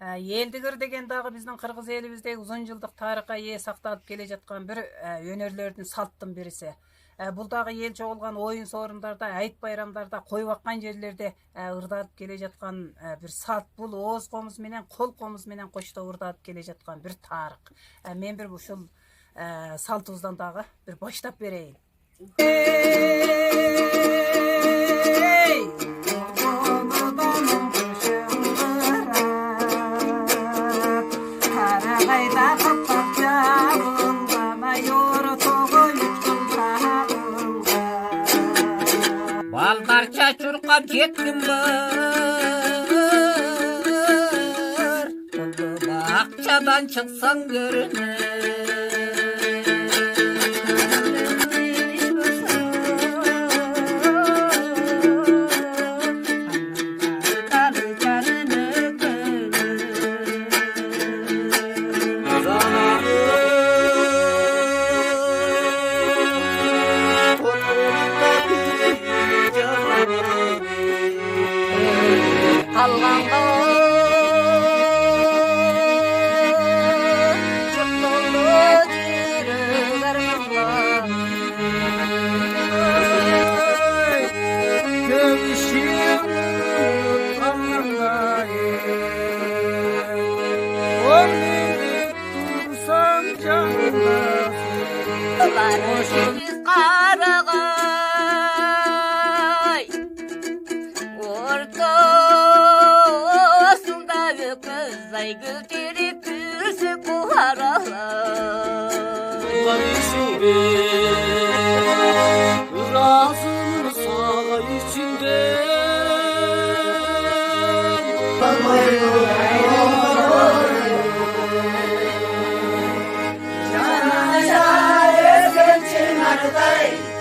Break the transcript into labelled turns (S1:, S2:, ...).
S1: Элдигир деген дагы биздин кыргыз элибиздеги узун жылдык тарыхка ээ сакталып келе жаткан бир өнөрлөрдүн салттын бириси. Бул дагы эл чогулган оюн соорундарда, айт байрамдарда, кой баккан жерлерде ырдатып келе жаткан бир салт. Бул ооз комуз менен, кол комуз менен коштоп ырдатып келе жаткан бир тарых. Мен бир ушул салтыбыздан дагы бир баштап берейин.
S2: Балдарча чуркап жетким бар, бакчадан чыксаң көрүнөр.
S3: Biz qaragay ortasında öküzay gülterip pürsük buharalar.
S4: Razım sağ içinde
S3: Hey!